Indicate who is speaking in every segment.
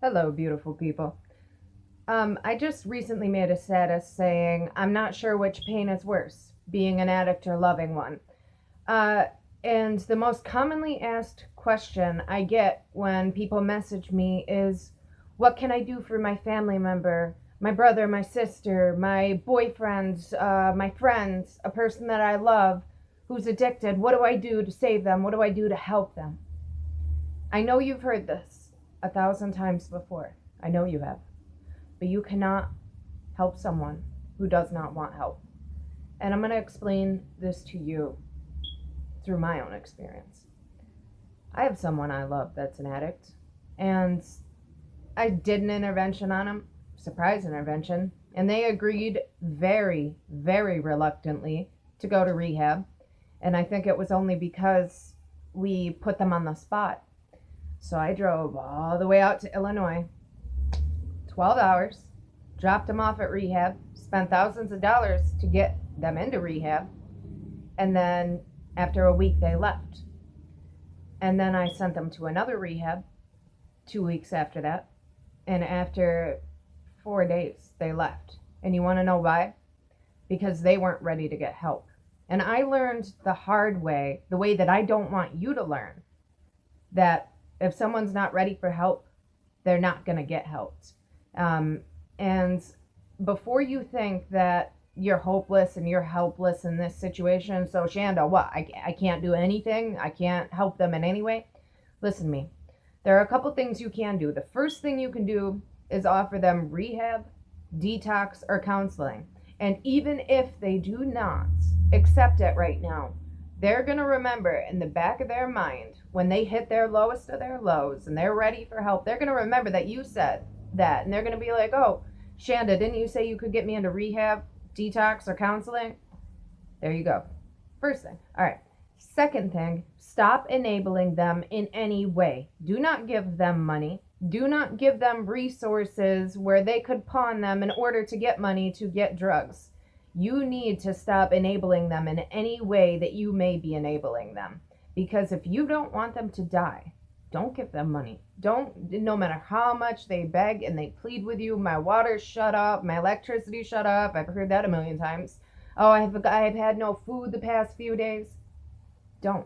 Speaker 1: Hello, beautiful people. I just recently made a status saying I'm not sure which pain is worse, being an addict or loving one. Uh, and the most commonly asked question I get when people message me is, what can I do for my family member, my brother, my sister, my boyfriend, my friends, a person that I love who's addicted? What do I do to save them? What do I do to help them? I know you've heard this 1,000 times before. I know you have. But you cannot help someone who does not want help. And I'm going to explain this to you through my own experience. I have someone I love that's an addict, and I did an intervention on him, surprise intervention, and they agreed very, very reluctantly to go to rehab. And I think it was only because we put them on the spot. So I drove all the way out to Illinois, 12 hours, dropped them off at rehab, spent thousands of dollars to get them into rehab, and then after a week they left. And then I sent them to another rehab 2 weeks after that, and after 4 days they left. And you want to know why? Because they weren't ready to get help. And I learned the hard way, the way that I don't want you to learn, that if someone's not ready for help, they're not going to get helped. And before you think that you're hopeless and you're helpless in this situation, so Shanda, what? I can't do anything? I can't help them in any way? Listen to me. There are a couple things you can do. The first thing you can do is offer them rehab, detox, or counseling. And even if they do not accept it right now, they're going to remember in the back of their mind when they hit their lowest of their lows and they're ready for help, they're going to remember that you said that. And they're going to be like, oh, Shanda, didn't you say you could get me into rehab, detox, or counseling? There you go. First thing. All right. Second thing, stop enabling them in any way. Do not give them money. Do not give them resources where they could pawn them in order to get money to get drugs. You need to stop enabling them in any way that you may be enabling them. Because if you don't want them to die, don't give them money. Don't, no matter how much they beg and they plead with you, my water shut off, my electricity shut off. I've heard that a million times. Oh, I've had no food the past few days. Don't.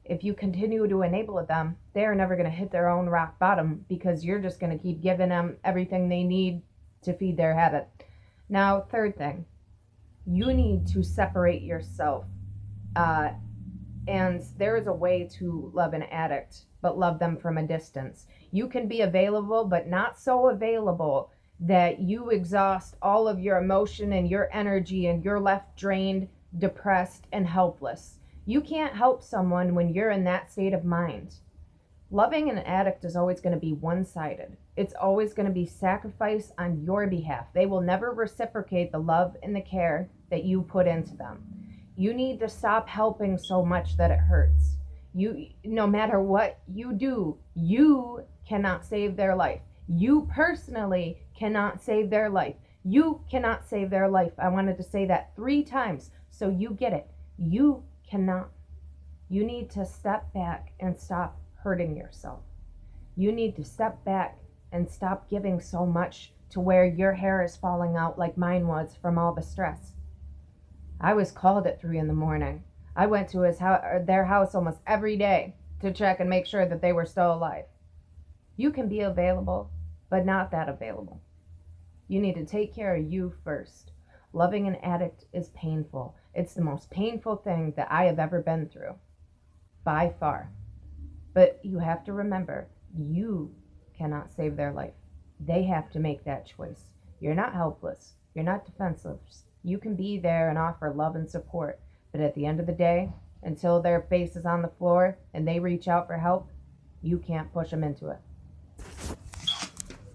Speaker 1: If you continue to enable them, they're never going to hit their own rock bottom because you're just going to keep giving them everything they need to feed their habit. Now, third thing, you need to separate yourself. Uh, and there is a way to love an addict, but love them from a distance. You can be available, but not so available that you exhaust all of your emotion and your energy and you're left drained, depressed, and helpless. You can't help someone when you're in that state of mind. Loving an addict is always going to be one-sided. It's always going to be sacrifice on your behalf. They will never reciprocate the love and the care that you put into them. You need to stop helping so much that it hurts. You, no matter what you do, you cannot save their life. You personally cannot save their life. You cannot save their life. I wanted to say that 3 times so you get it. You cannot. You need to step back and stop hurting yourself. You need to step back and stop giving so much to where your hair is falling out like mine was from all the stress. I was called at 3 in the morning. I went to their house almost every day to check and make sure that they were still alive. You can be available, but not that available. You need to take care of you first. Loving an addict is painful. It's the most painful thing that I have ever been through, by far. But you have to remember, you cannot save their life. They have to make that choice. You're not helpless. You're not defenseless. You can be there and offer love and support. But at the end of the day, until their face is on the floor and they reach out for help, you can't push them into it.